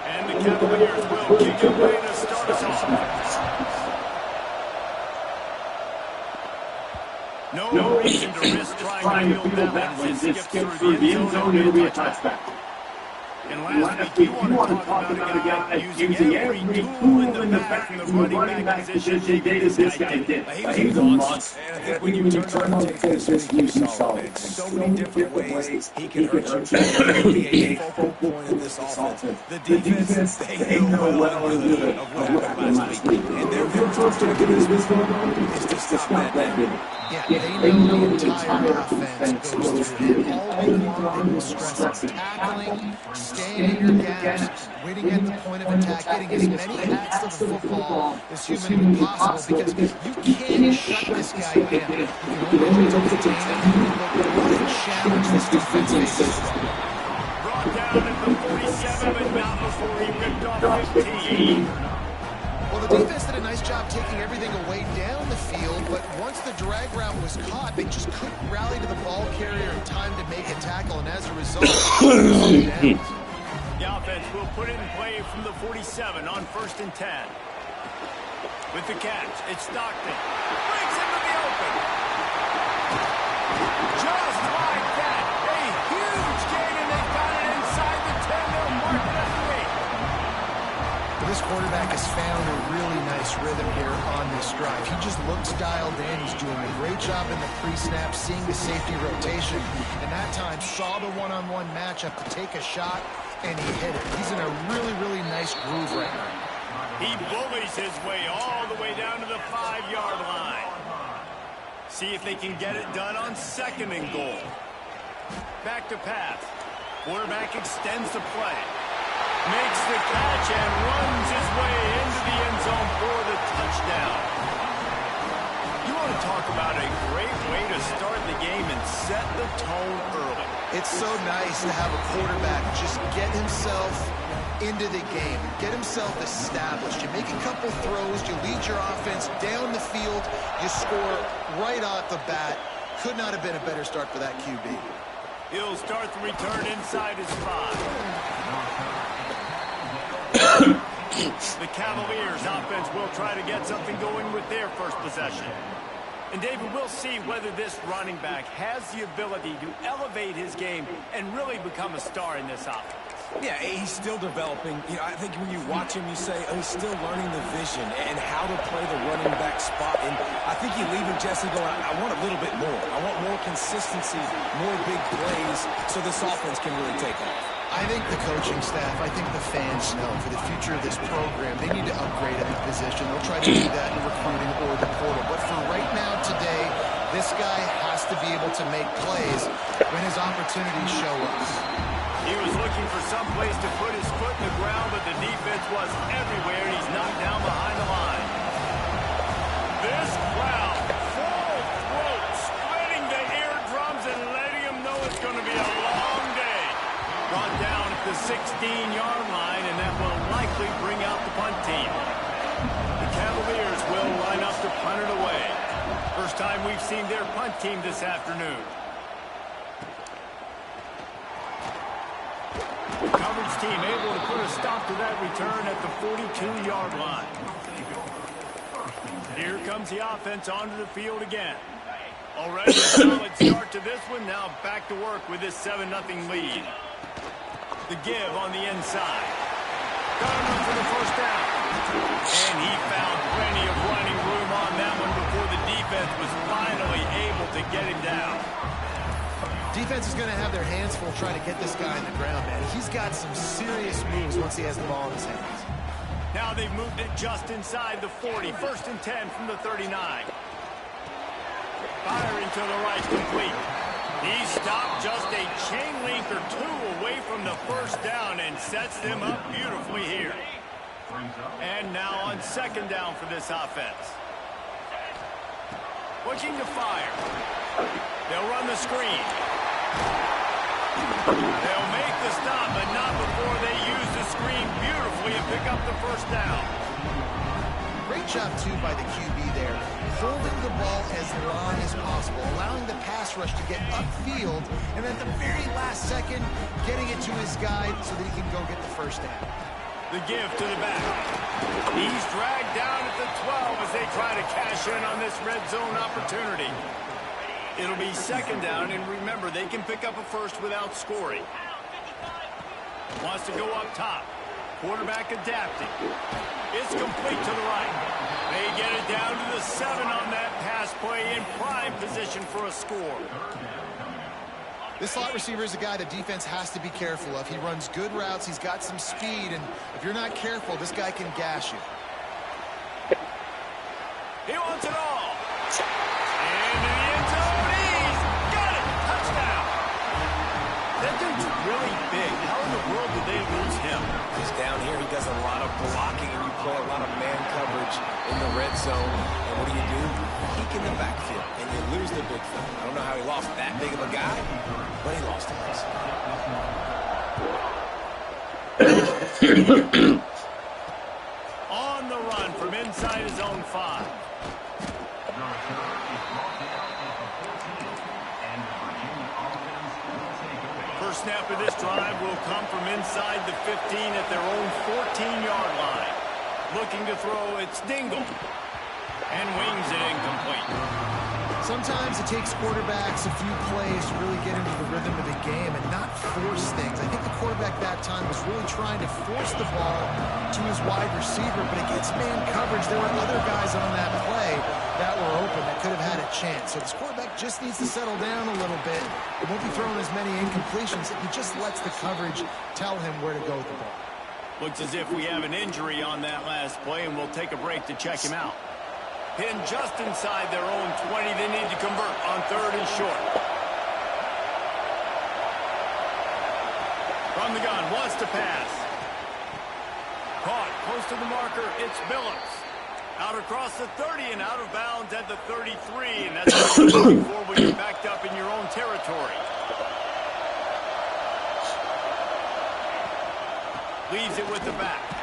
And the Cavaliers will kick it away to start us off. No reason to risk trying to field that one. Just skip through the end zone, it'll be a touchback. And last week, you want to talk about a guy using every tool in the bag from the running back position. This guy did. He was a monster. And I think when you turn on the tape this week, you saw it. So many different ways he can hurt you. He can be a focal point of this offense. The defense, they know well and good of what happened last week. And their approach to get this business is to stop that game. Yeah, they know the entire offense goes through all the stress of tackling, staying in your gaps, waiting at the point of attack, getting as many hacks to the football as humanly possible, because you can't shut this guy down. You can only contain him, but challenge this defense faces. Brought down at the 47, but not before he ripped off 15. Well, the defense did a nice job taking everything away down the field, but once the drag route was caught, they just couldn't rally to the ball carrier in time to make a tackle, and as a result, the offense will put it in play from the 47 on 1st and 10. With the catch, it's Stockton. Breaks into the open. Just like that, a huge gain, and they got it inside the 10. They'll mark it at 3. This quarterback has found a really nice rhythm here on this drive. He just looks dialed in. He's doing a great job in the pre-snap, seeing the safety rotation, and that time saw the one-on-one matchup to take a shot, and he hit it. He's in a really, really nice groove right now. He bullies his way all the way down to the 5-yard line. See if they can get it done on 2nd and goal. Back to pass. Quarterback extends the play. Makes the catch and runs his way into the end zone for the touchdown. You want to talk about a great way to start the game and set the tone early. It's so nice to have a quarterback just get himself into the game, get himself established. You make a couple throws, you lead your offense down the field, you score right off the bat. Could not have been a better start for that QB. He'll start the return inside his 5. The Cavaliers offense will try to get something going with their first possession. And David, we'll see whether this running back has the ability to elevate his game and really become a star in this offense. Yeah, he's still developing. You know, I think when you watch him, you say, oh, he's still learning the vision and how to play the running back spot. And I think you leave him, Jesse, going, I want a little bit more. I want more consistency, more big plays, so this offense can really take off. I think the coaching staff, I think the fans know for the future of this program, they need to upgrade at the position. They'll try to do that in recruiting or the portal. But for right now, today, this guy has to be able to make plays when his opportunities show up. He was looking for some place to put his foot in the ground, but the defense was everywhere, and he's knocked down behind the line. This crowd, full throat, splitting the eardrums and letting him know it's going to be a long day. Brought down at the 16-yard line, and that will likely bring out the punt team. The Cavaliers will line up to punt it away. First time we've seen their punt team this afternoon. The coverage team able to put a stop to that return at the 42-yard line. Here comes the offense onto the field again. Already a solid start to this one. Now back to work with this 7-0 lead. The give on the inside. Got him for the first down. And he found plenty of running room on that one before the defense was finally able to get him down. Defense is going to have their hands full trying to get this guy on the ground, man. He's got some serious moves once he has the ball in his hands. Now they've moved it just inside the 40. 1st and 10 from the 39. Firing to the right, complete. He stopped just a chain link or 2 away from the first down and sets them up beautifully here. And now on 2nd down for this offense. Pushing to fire. They'll run the screen. They'll make the stop, but not before they use the screen beautifully and pick up the first down. Great job, too, by the QB there. Holding the ball as long as possible, allowing the pass rush to get upfield, and at the very last second, getting it to his guy so that he can go get the first down. The give to the back. He's dragged down at the 12 as they try to cash in on this red zone opportunity. It'll be second down, and remember, they can pick up a first without scoring. Wants to go up top. Quarterback adapting. It's complete to the right. They get it down to the 7 on that pass play in prime position for a score. This slot receiver is a guy the defense has to be careful of. He runs good routes. He's got some speed, and if you're not careful, this guy can gash you. He wants it all. And in the end zone, he's got it. Touchdown. That dude's really big. How in the world did they lose him? He's down here. He does a lot of blocking, and you play a lot of man coverage in the red zone. And what do? Peek in the backfield, and you lose the big fella. I don't know how he lost that big of a guy, but he lost him. On the run from inside his own 5. First snap of this drive will come from inside the 15 at their own 14-yard line. Looking to throw, it's Dingle. And wings it incomplete. Sometimes it takes quarterbacks a few plays to really get into the rhythm of the game and not force things. I think the quarterback that time was really trying to force the ball to his wide receiver, but against man coverage, there were other guys on that play that were open that could have had a chance. So this quarterback just needs to settle down a little bit. He won't be throwing as many incompletions. He just lets the coverage tell him where to go with the ball. Looks as if we have an injury on that last play, and we'll take a break to check him out. Pinned just inside their own 20. They need to convert on 3rd and short. From the gun, wants to pass. Caught close to the marker. It's Billups. Out across the 30 and out of bounds at the 33. And that's what you're looking for when you're backed up in your own territory. Leaves it with the back.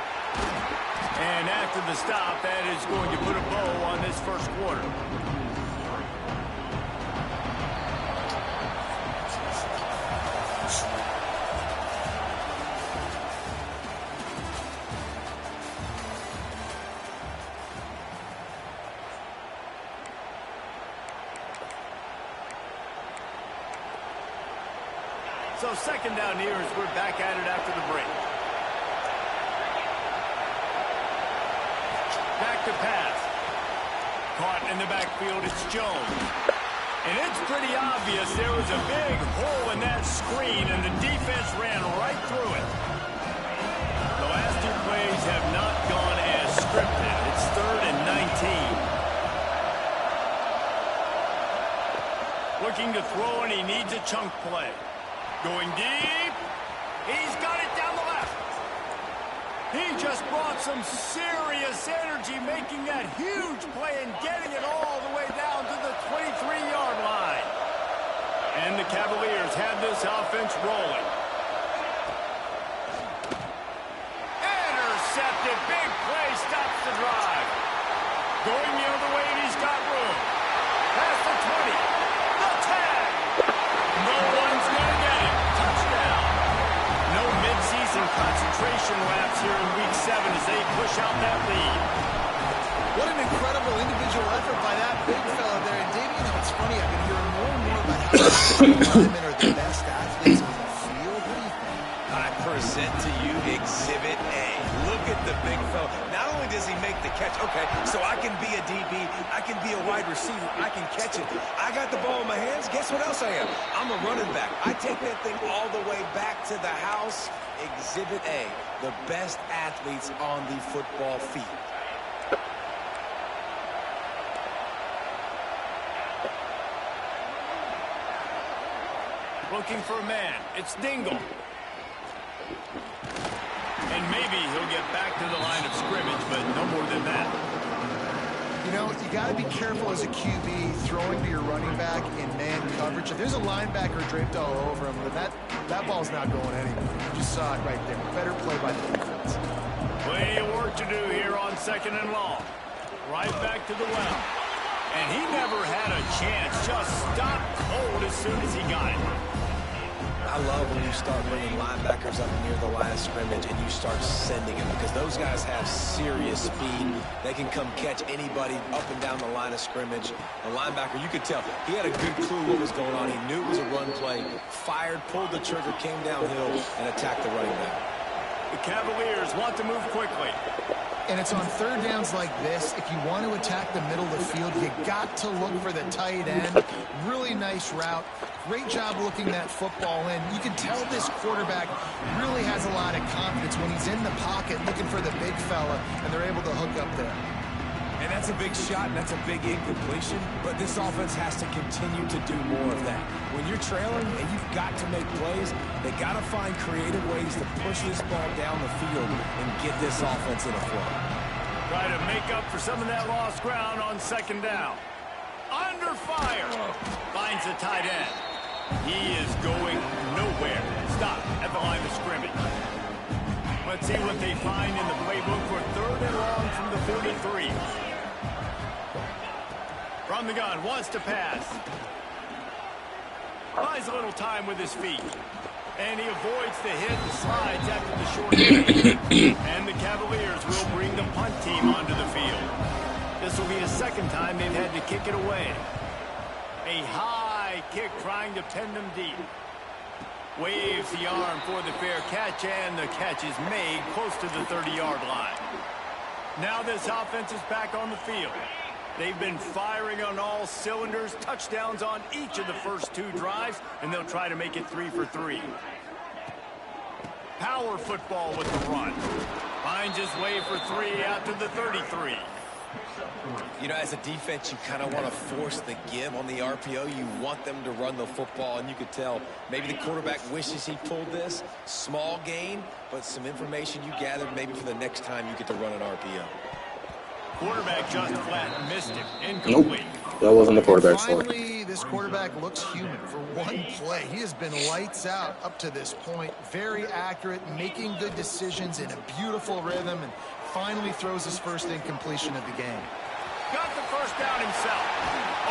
And after the stop, that is going to put a bow on this first quarter. So second down here as we're back at it after the break. Back to pass. Caught in the backfield, it's Jones. And it's pretty obvious there was a big hole in that screen, and the defense ran right through it. The last 2 plays have not gone as scripted. It's 3rd and 19. Looking to throw, and he needs a chunk play. Going deep. He's got it down the left. He just brought some serious energy, making that huge play and getting it all the way down to the 23-yard line. And the Cavaliers have this offense rolling. Intercepted. Big play stops the drive. Going the other way, and he's got room. Past the 20. The tag. No one's going to get it. Touchdown. No midseason concentration laps here in Week 7 as they push out that lead. What an incredible individual effort by that big fella there. And Davey, you know, it's funny, I've been hearing more and more about how linemen are the best athletes on the field. What do you think? I present to you Exhibit A. Look at the big fella. Not only does he make the catch, okay, so I can be a DB, I can be a wide receiver, I can catch it. I got the ball in my hands. Guess what else I am? I'm a running back. I take that thing all the way back to the house. Exhibit A, the best athletes on the football field. Looking for a man. It's Dingle. And maybe he'll get back to the line of scrimmage, but no more than that. You know, you got to be careful as a QB throwing to your running back in man coverage. If there's a linebacker draped all over him, then that ball's not going anywhere. You just saw it right there. Better play by the defense. Plenty of work to do here on 2nd and long. Right back to the well. And he never had a chance. Just stopped cold as soon as he got it. I love when you start bringing linebackers up near the line of scrimmage and you start sending them, because those guys have serious speed. They can come catch anybody up and down the line of scrimmage. The linebacker, you could tell, he had a good clue what was going on. He knew it was a run play, fired, pulled the trigger, came downhill, and attacked the running back. The Cavaliers want to move quickly. And it's on third downs like this. If you want to attack the middle of the field, you got to look for the tight end. Really nice route. Great job looking that football in. You can tell this quarterback really has a lot of confidence when he's in the pocket looking for the big fella, and they're able to hook up there. And that's a big shot, and that's a big incompletion, but this offense has to continue to do more of that. When you're trailing and you've got to make plays, they got to find creative ways to push this ball down the field and get this offense in a flow. Try to make up for some of that lost ground on second down. Under fire. Finds the tight end. He is going nowhere. Stop at the line of scrimmage. Let's see what they find in the playbook for third and long from the 43. From the gun, wants to pass. Buys a little time with his feet. And he avoids the hit and slides after the short game. And the Cavaliers will bring the punt team onto the field. This will be the second time they've had to kick it away. A high kick trying to pin them deep. Waves the arm for the fair catch, and the catch is made close to the 30-yard line. Now this offense is back on the field. They've been firing on all cylinders, touchdowns on each of the first two drives, and they'll try to make it 3 for 3. Power football with the run. Finds his way for 3 out to the 33. You know, as a defense, you kind of want to force the give on the RPO. You want them to run the football, and you could tell maybe the quarterback wishes he pulled this. Small gain, but some information you gathered maybe for the next time you get to run an RPO. Quarterback just flat missed him. Incomplete. Nope, that wasn't the quarterback's fault. Finally, this quarterback looks human for one play. He has been lights out up to this point. Very accurate, making good decisions in a beautiful rhythm, and finally throws his first incompletion of the game. Got the first down himself.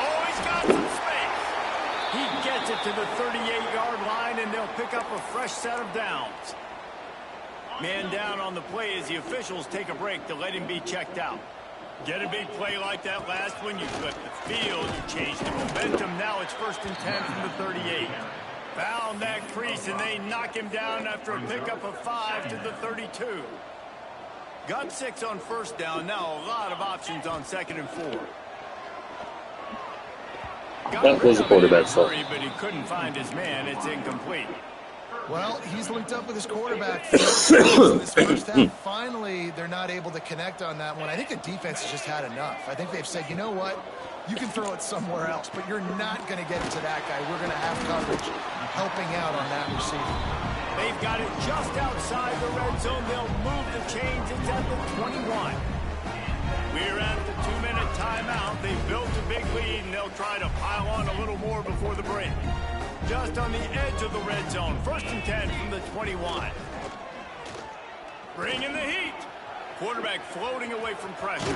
Oh, he's got some space. He gets it to the 38-yard line, and they'll pick up a fresh set of downs. Man down on the play as the officials take a break to let him be checked out. Get a big play like that last one, you flip the field, you change the momentum. Now it's 1st and 10 from the 38. Found that crease, and they knock him down after a pickup of 5 to the 32. Got 6 on first down. Now a lot of options on 2nd and 4. That was the quarterback's fault. But he couldn't find his man. It's incomplete. Well, he's linked up with his quarterback. So this first half, finally, they're not able to connect on that one. I think the defense has just had enough. I think they've said, you know what? You can throw it somewhere else, but you're not going to get it to that guy. We're going to have coverage helping out on that receiver. They've got it just outside the red zone. They'll move the chains. It's at the 21. We're at the 2-minute timeout. They've built a big lead, and they'll try to pile on a little more before the break. Just on the edge of the red zone. 1st and 10 from the 21. Bringing the heat. Quarterback floating away from pressure.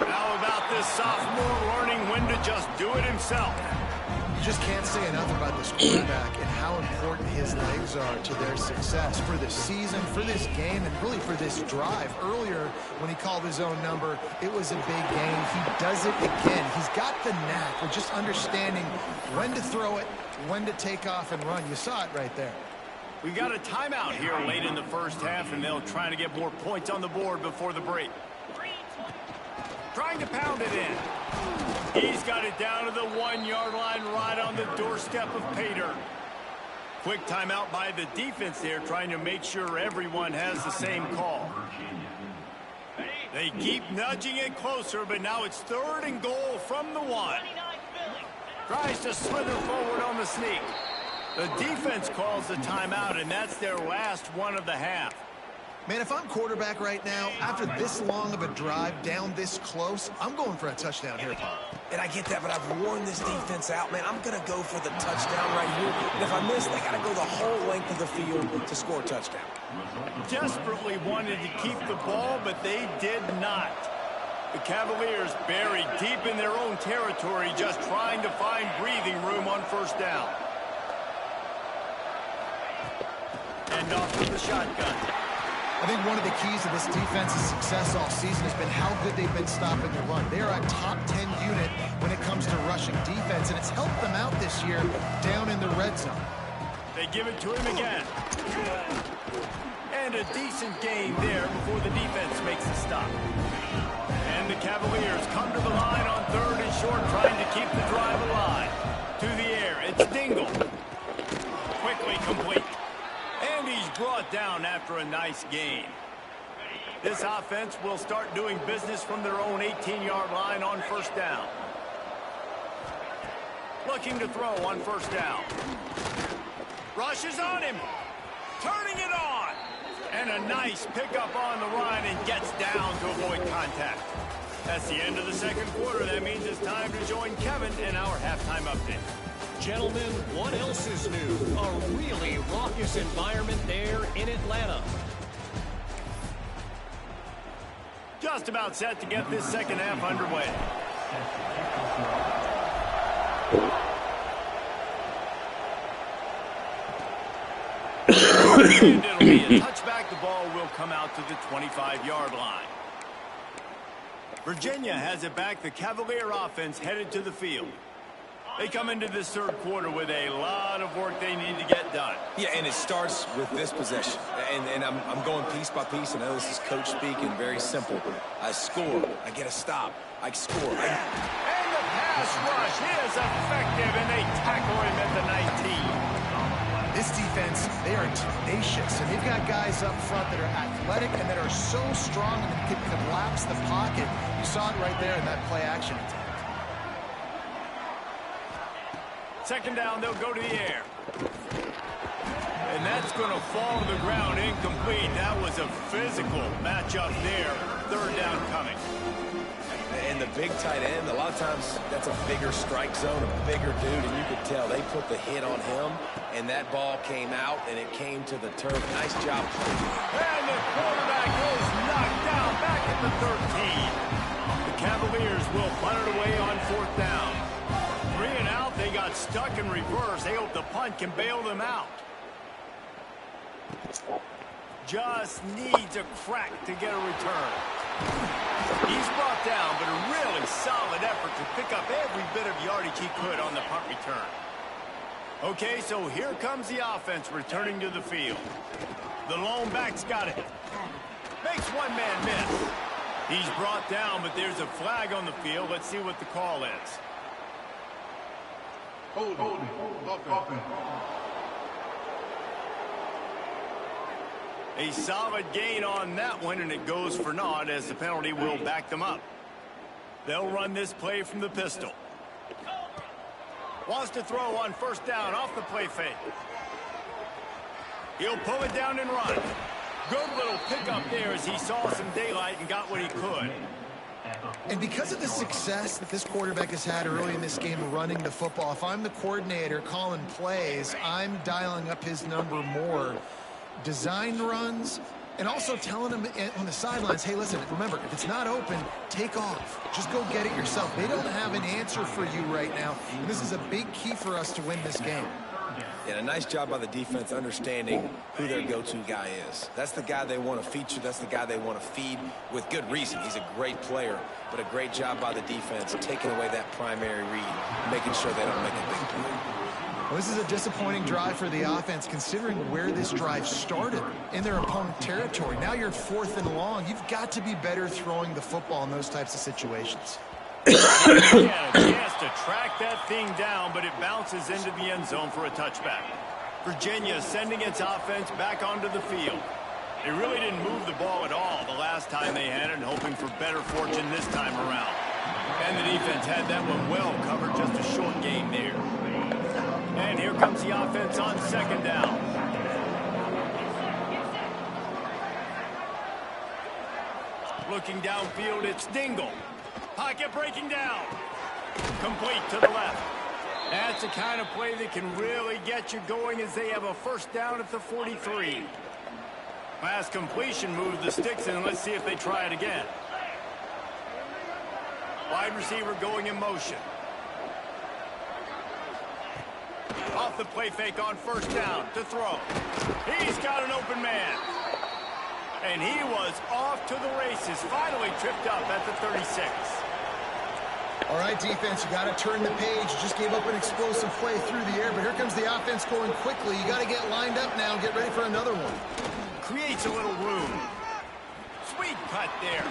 How about this sophomore learning when to just do it himself? You just can't say enough about this quarterback and how important his legs are to their success for the season, for this game, and really for this drive. Earlier, when he called his own number, it was a big game. He does it again. He's got the knack of just understanding when to throw it, when to take off and run. You saw it right there. We got a timeout here late in the first half, and they'll try to get more points on the board before the break. Trying to pound it in. He's got it down to the 1-yard line, right on the doorstep of Pater. Quick timeout by the defense there, trying to make sure everyone has the same call. They keep nudging it closer, but now it's 3rd and goal from the 1. Tries to slither forward on the sneak. The defense calls the timeout, and that's their last one of the half. Man, if I'm quarterback right now, after this long of a drive down this close, I'm going for a touchdown here, Paul. And I get that, but I've worn this defense out, man. I'm going to go for the touchdown right here. And if I miss, they got to go the whole length of the field to score a touchdown. Desperately wanted to keep the ball, but they did not. The Cavaliers buried deep in their own territory, just trying to find breathing room on 1st down. Hand off to the shotgun. I think one of the keys to this defense's success all season has been how good they've been stopping the run. They are a top 10 unit when it comes to rushing defense, and it's helped them out this year down in the red zone. They give it to him again. And a decent game there before the defense makes a stop. And the Cavaliers come to the line on 3rd and short, trying to keep the drive alive. To the air, it's Dingle. Quickly complete. And he's brought down after a nice gain. This offense will start doing business from their own 18-yard line on 1st down. Looking to throw on 1st down. Rushes on him. Turning it on. And a nice pickup on the run and gets down to avoid contact. That's the end of the 2nd quarter. That means it's time to join Kevin in our halftime update. Gentlemen, what else is new? A really raucous environment there in Atlanta. Just about set to get this 2nd half underway. And it'll be a touchback. The ball will come out to the 25-yard line. Virginia has it back. The Cavalier offense headed to the field. They come into this 3rd quarter with a lot of work they need to get done. Yeah, and it starts with this possession. And I'm going piece by piece. I know this is coach speaking, very simple. I score. I get a stop. I score. And the pass rush is effective, and they tackle him at the 19. This defense, they are tenacious, and they've got guys up front that are athletic and that are so strong and can collapse the pocket. You saw it right there in that play action attempt. 2nd down, they'll go to the air. And that's going to fall to the ground incomplete. That was a physical matchup there. 3rd down coming. And the big tight end, a lot of times that's a bigger strike zone, a bigger dude, and you could tell they put the hit on him, and that ball came out, and it came to the turf. Nice job. And the quarterback is knocked down back at the 13. The Cavaliers will punt it away on 4th down. 3 and out, they got stuck in reverse. They hope the punt can bail them out. Just needs a crack to get a return. He's brought down, but a really solid effort to pick up every bit of yardage he could on the punt return. Okay, so here comes the offense returning to the field. The lone back's got it. Makes one man miss. He's brought down, but there's a flag on the field. Let's see what the call is. Holding. A solid gain on that one, and it goes for naught as the penalty will back them up. They'll run this play from the pistol. Wants to throw on 1st down off the play fake. He'll pull it down and run. Good little pickup there as he saw some daylight and got what he could. And because of the success that this quarterback has had early in this game running the football, if I'm the coordinator calling plays, I'm dialing up his number more. Design runs, and also telling him on the sidelines, hey, listen, remember, if it's not open, take off. Just go get it yourself. They don't have an answer for you right now, and this is a big key for us to win this game. And a nice job by the defense understanding who their go-to guy is. That's the guy they want to feature. That's the guy they want to feed with good reason. He's a great player, but a great job by the defense taking away that primary read, making sure they don't make a big play. Well, this is a disappointing drive for the offense, considering where this drive started in their opponent territory. Now you're 4th and long. You've got to be better throwing the football in those types of situations. He had a chance to track that thing down, but it bounces into the end zone for a touchback. Virginia sending its offense back onto the field. They really didn't move the ball at all the last time they had it, and hoping for better fortune this time around. And the defense had that one well covered, just a short game there. And here comes the offense on 2nd down. Looking downfield, it's Dingle. Pocket breaking down. Complete to the left. That's the kind of play that can really get you going as they have a 1st down at the 43. Pass completion moved the sticks in. Let's see if they try it again. Wide receiver going in motion. Off the play fake on first down to throw. He's got an open man. And he was off to the races. Finally tripped up at the 36. All right, defense, you got to turn the page. You just gave up an explosive play through the air, but here comes the offense going quickly. You got to get lined up now and get ready for another one. Creates a little room. Sweet cut there.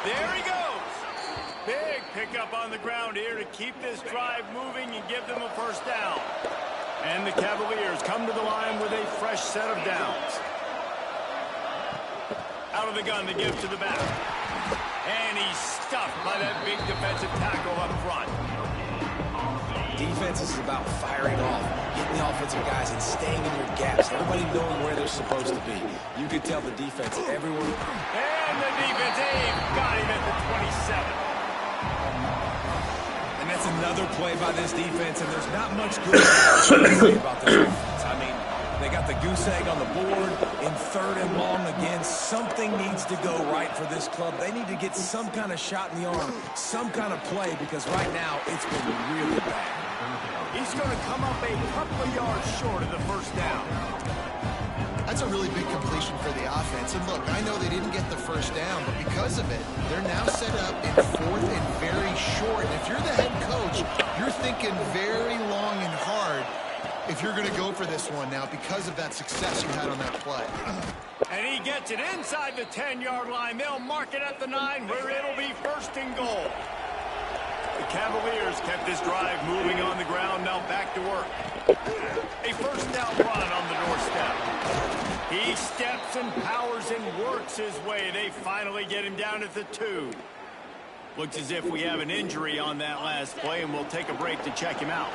There he goes. Big pickup on the ground here to keep this drive moving and give them a first down. And the Cavaliers come to the line with a fresh set of downs. Out of the gun to give to the back. And he's stuffed by that big defensive tackle up front. Defense is about firing off, hitting the offensive guys, and staying in your gaps. Everybody knowing where they're supposed to be. You could tell the defense everywhere. And the defense, got him at the 27. And that's another play by this defense, and there's not much good to say about this offense. I mean, they got the goose egg on the board in 3rd and long again. Something needs to go right for this club. They need to get some kind of shot in the arm, some kind of play, because right now it's been really bad. He's going to come up a couple of yards short of the first down. That's a really big completion for the offense. And look, I know they didn't get the first down, but because of it, they're now set up in 4th and very short. And if you're the head coach, you're thinking very long and hard if you're going to go for this one now because of that success you had on that play. And he gets it inside the 10-yard line. They'll mark it at the 9 where it'll be 1st and goal. The Cavaliers kept this drive moving on the ground. Now back to work. A first down run on the doorstep. He steps and powers and works his way. They finally get him down at the 2. Looks as if we have an injury on that last play, and we'll take a break to check him out.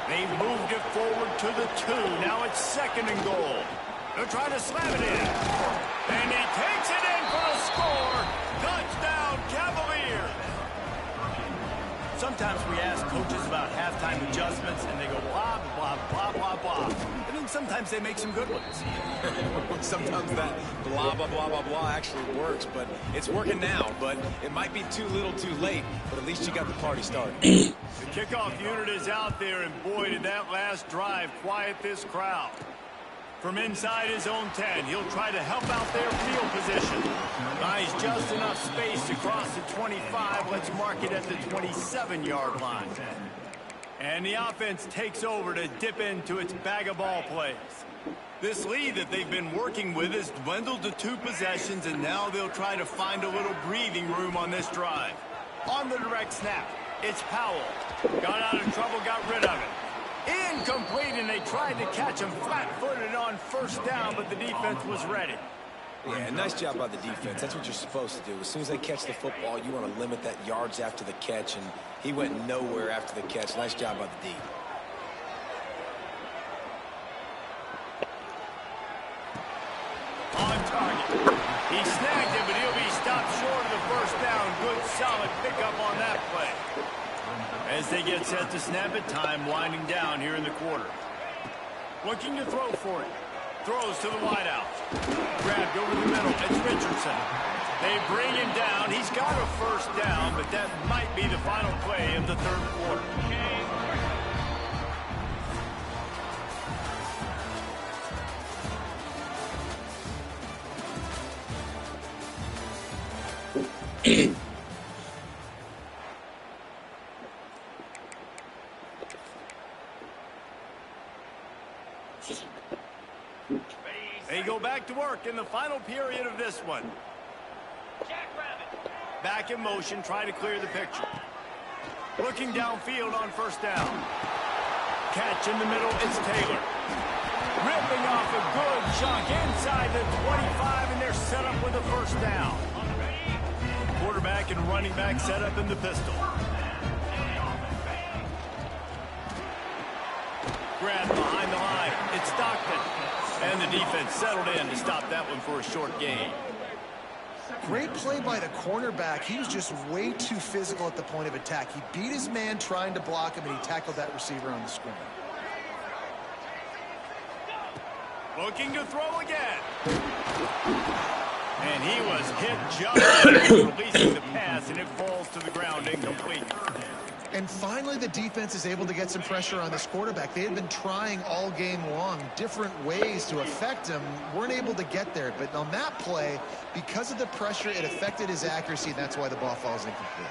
They've moved it forward to the 2. Now it's 2nd and goal. They're trying to slam it in. And he takes it in for a score. Touchdown, Cavaliers. Sometimes we ask coaches about halftime adjustments, and they go blah, blah, blah, blah, blah. And then sometimes they make some good ones. Sometimes that blah, blah, blah, blah, blah actually works, but it's working now. But it might be too little too late, but at least you got the party started. The kickoff unit is out there, and boy, did that last drive quiet this crowd. From inside his own 10, he'll try to help out their field position. Nice, just enough space to cross the 25. Let's mark it at the 27-yard line. And the offense takes over to dip into its bag of ball plays. This lead that they've been working with has dwindled to 2 possessions, and now they'll try to find a little breathing room on this drive. On the direct snap, it's Powell. Got out of trouble, got rid of it. Incomplete, and they tried to catch him flat-footed on first down, but the defense was ready. Yeah, nice job by the defense. That's what you're supposed to do. As soon as they catch the football, you want to limit that yards after the catch, and he went nowhere after the catch. Nice job by the D. On target. He snagged it, but he'll be stopped short of the first down. Good, solid pickup on that play. As they get set to snap it, time winding down here in the quarter. Looking to throw for it. Throws to the wideout. Grabbed over the middle. It's Richardson. They bring him down. He's got a first down, but that might be the final play of the 3rd quarter. They go back to work in the final period of this one. Back in motion, try to clear the picture. Looking downfield on first down. Catch in the middle, it's Taylor. Ripping off a good chunk inside the 25, and they're set up with a first down. Quarterback and running back set up in the pistol. Grab behind the line. It's Stockton. And the defense settled in to stop that one for a short gain. Great play by the cornerback. He was just way too physical at the point of attack. He beat his man trying to block him, and he tackled that receiver on the screen. Looking to throw again. And he was hit just releasing the pass, and it falls to the ground incomplete. And finally, the defense is able to get some pressure on this quarterback. They had been trying all game long different ways to affect him, weren't able to get there. But on that play, because of the pressure, it affected his accuracy, and that's why the ball falls incomplete.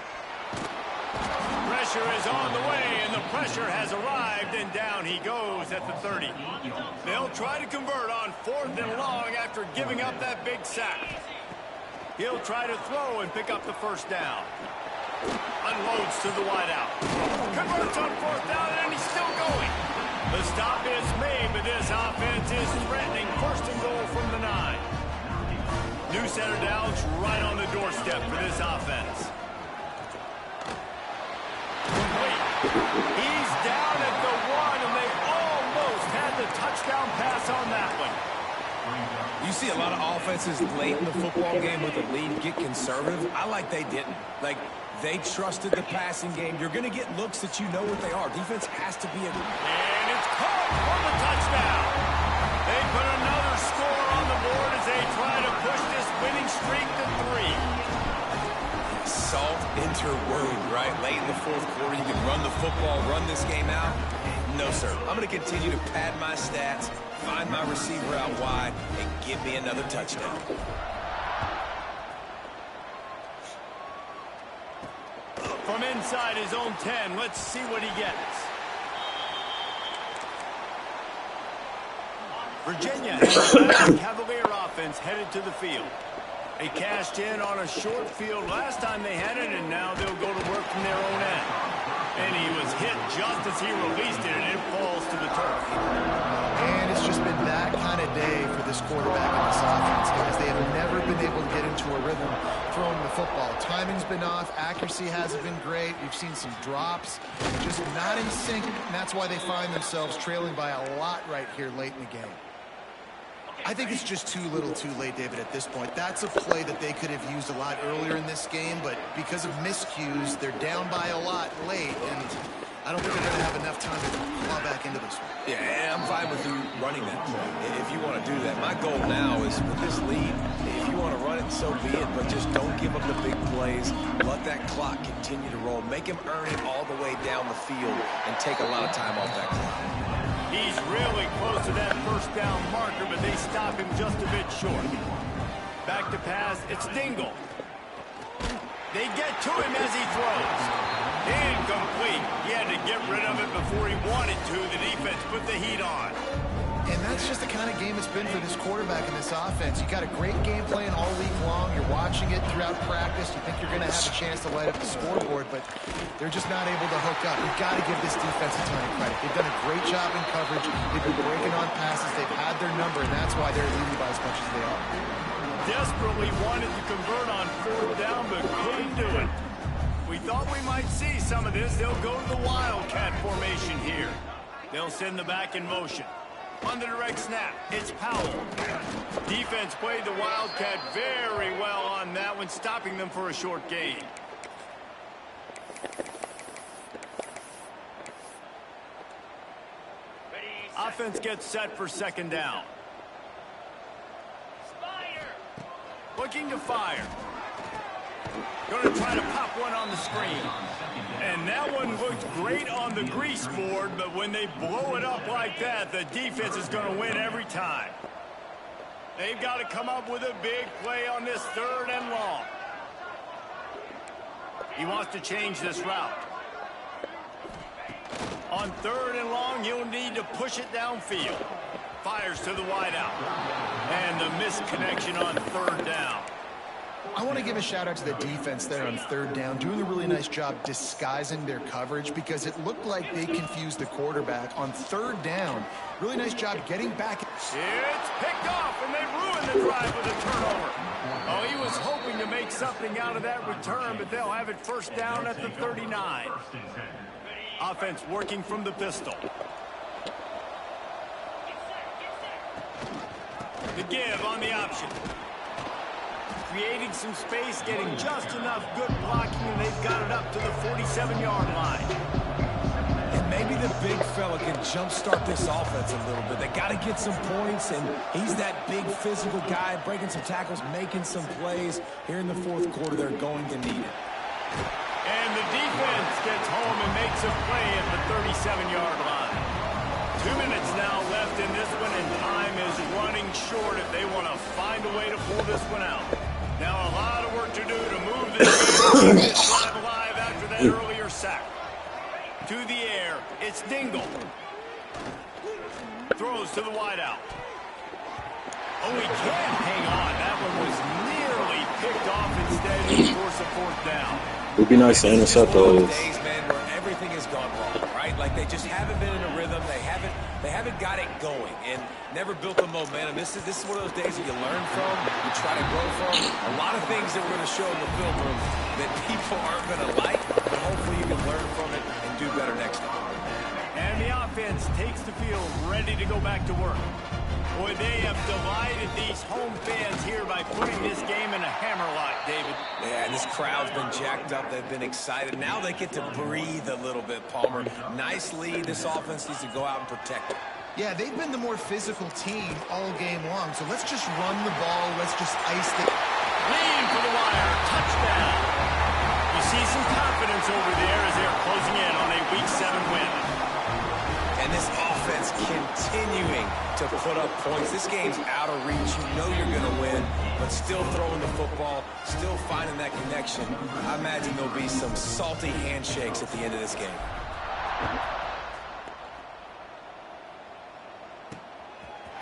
Pressure is on the way, and the pressure has arrived, and down he goes at the 30. They'll try to convert on 4th and long after giving up that big sack. He'll try to throw and pick up the first down. Unloads to the wideout. Converts on 4th down, and he's still going. The stop is made, but this offense is threatening 1st and goal from the 9. New center downs right on the doorstep for this offense. Wait, he's down at the 1, and they almost had the touchdown pass on that one. You see a lot of offenses late in the football game with a lead get conservative. I like they didn't. Like, they trusted the passing game. You're going to get looks that you know what they are. Defense has to be a... And it's caught for the touchdown. They put another score on the board as they try to push this winning streak to 3. Salt enter wound, right? Late in the 4th quarter, you can run the football, run this game out. No, sir. I'm going to continue to pad my stats, find my receiver out wide, and give me another touchdown. From inside his own 10, let's see what he gets. Virginia has a Cavalier offense headed to the field. They cashed in on a short field last time they had it, and now they'll go to work from their own end. And he was hit just as he released it, and it falls to the turf. And it's just been that kind of day for this quarterback in this offense, guys. They have never been able to get into a rhythm throwing the football. Timing's been off. Accuracy hasn't been great. We've seen some drops. Just not in sync, and that's why they find themselves trailing by a lot right here late in the game. I think it's just too little too late, David, at this point. That's a play that they could have used a lot earlier in this game, but because of miscues, they're down by a lot late, and I don't think they're going to have enough time to claw back into this one. Yeah, and I'm fine with you running that play if you want to do that. My goal now is with this lead, if you want to run it, so be it, but just don't give up the big plays. Let that clock continue to roll. Make him earn it all the way down the field and take a lot of time off that clock. He's really close to that first down marker, but they stop him just a bit short. Back to pass, it's Dingle. They get to him as he throws. Incomplete. He had to get rid of it before he wanted to. The defense put the heat on. And that's just the kind of game it's been for this quarterback in this offense. You got a great game plan all week long. You're watching it throughout practice. You think you're going to have a chance to light up the scoreboard, but they're just not able to hook up. You've got to give this defense a ton of credit. They've done a great job in coverage. They've been breaking on passes. They've had their number, and that's why they're leading by as much as they are. Desperately wanted to convert on 4th down, but couldn't do it. We thought we might see some of this. They'll go to the Wildcat formation here. They'll send the back in motion. On the direct snap, it's Powell. Defense played the Wildcat very well on that one, stopping them for a short gain. Offense gets set for 2nd down. Looking to fire. Going to try to pop one on the screen. And that one looked great on the grease board, but when they blow it up like that, the defense is going to win every time. They've got to come up with a big play on this 3rd and long. He wants to change this route. On 3rd and long, he'll need to push it downfield. Fires to the wideout. And the missed connection on 3rd down. I want to give a shout out to the defense there on 3rd down, doing a really nice job disguising their coverage because it looked like they confused the quarterback on 3rd down. Really nice job getting back. It's picked off, and they ruined the drive with a turnover. Oh, he was hoping to make something out of that return, but they'll have it 1st down at the 39. Offense working from the pistol. The give on the option. Creating some space, getting just enough good blocking, and they've got it up to the 47-yard line. And maybe the big fella can jumpstart this offense a little bit. They got to get some points, and he's that big physical guy, breaking some tackles, making some plays. Here in the 4th quarter, they're going to need it. And the defense gets home and makes a play at the 37-yard line. 2 minutes now left in this one, and time is running short if they want to find a way to pull this one out. Now a lot of work to do to move this game and keep this drive alive after that earlier sack. To the air, it's Dingle. Throws to the wideout. Oh, he can't hang on. That one was nearly picked off instead to force a fourth down. It would be nice to intercept those. Days, man, where everything has gone wrong, right? Like they just haven't been in a rhythm. They haven't got it going and never built the momentum. This is one of those days that you learn from, you try to grow from. A lot of things that we're going to show in the film room that people aren't going to like, but hopefully you can learn from it and do better next time. And the offense takes the field, ready to go back to work. Boy, they have delighted these home fans here by putting this game in a hammerlock, David. Yeah, and this crowd's been jacked up. They've been excited. Now they get to breathe a little bit, Palmer. Nice lead. This offense needs to go out and protect it. Yeah, they've been the more physical team all game long, so let's just run the ball. Let's just ice the... Lean for the wire. Touchdown. You see some confidence over there as they're closing in on a Week 7 win. And this offense continuing to put up points. This game's out of reach. You know you're going to win, but still throwing the football, still finding that connection. I imagine there'll be some salty handshakes at the end of this game.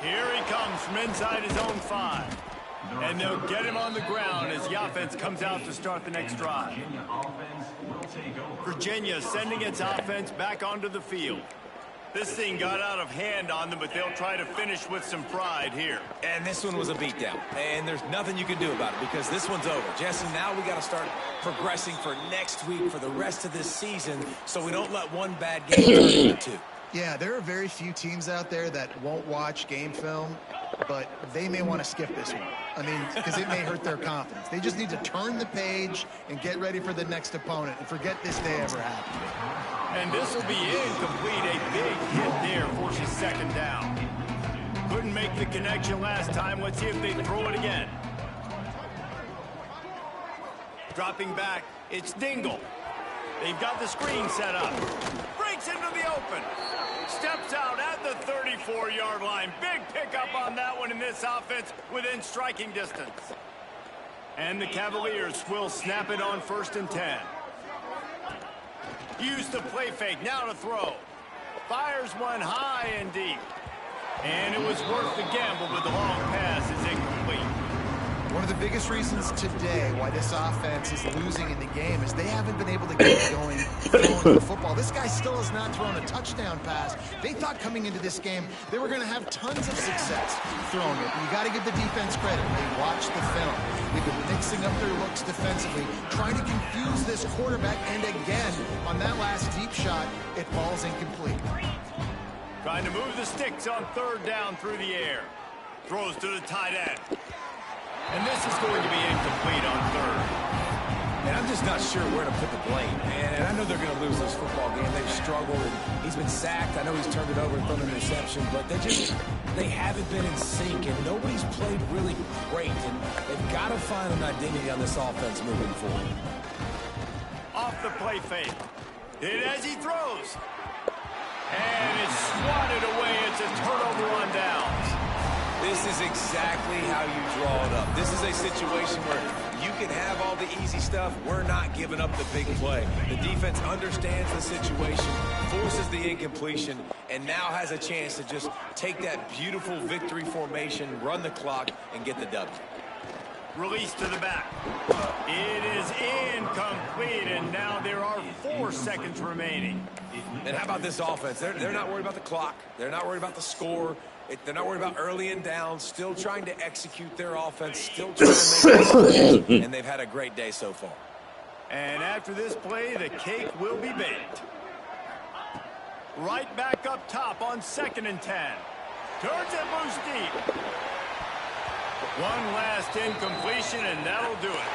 Here he comes from inside his own 5. And they'll get him on the ground as the offense comes out to start the next drive. Virginia sending its offense back onto the field. This thing got out of hand on them, but they'll try to finish with some pride here. And this one was a beatdown. And there's nothing you can do about it because this one's over. Jesse, now we got to start progressing for next week, for the rest of this season, so we don't let one bad game turn into 2. Yeah, there are very few teams out there that won't watch game film, but they may want to skip this one. I mean, because it may hurt their confidence. They just need to turn the page and get ready for the next opponent and forget this day ever happened. And this will be incomplete. A big hit there forces second down. Couldn't make the connection last time. Let's see if they throw it again. Dropping back, it's Dingle. They've got the screen set up. Breaks into the open. Steps out at the 34-yard line. Big pickup on that one in this offense within striking distance. And the Cavaliers will snap it on 1st and 10. Use the play fake, now to throw. Fires one high and deep. And it was worth the gamble, but the long pass is incomplete. One of the biggest reasons today why this offense is losing in the game is they haven't been able to get going throwing the football. This guy still has not thrown a touchdown pass. They thought coming into this game they were going to have tons of success throwing it. You got to give the defense credit. They watched the film. They've been mixing up their looks defensively, trying to confuse this quarterback. And again, on that last deep shot, it falls incomplete. Trying to move the sticks on 3rd down through the air. Throws to the tight end. And this is going to be incomplete on 3rd. And I'm just not sure where to put the blame. And I know they're going to lose this football game. They've struggled, and he's been sacked. I know he's turned it over and thrown an interception, but they haven't been in sync, and nobody's played really great. And they've got to find an identity on this offense moving forward. Off the play fake. Hit as he throws. And it's swatted away. It's a turnover on downs. This is exactly how you draw it up. This is a situation where you can have all the easy stuff. We're not giving up the big play. The defense understands the situation, forces the incompletion, and now has a chance to just take that beautiful victory formation, run the clock, and get the W. Release to the back. It is incomplete, and now there are 4 seconds remaining. And how about this offense? They're not worried about the clock. They're not worried about the score. They're not worried about early and down, still trying to execute their offense, still trying to make plays, and they've had a great day so far. And after this play, the cake will be baked. Right back up top on 2nd and 10. Turns it loose deep. One last incompletion, and that'll do it.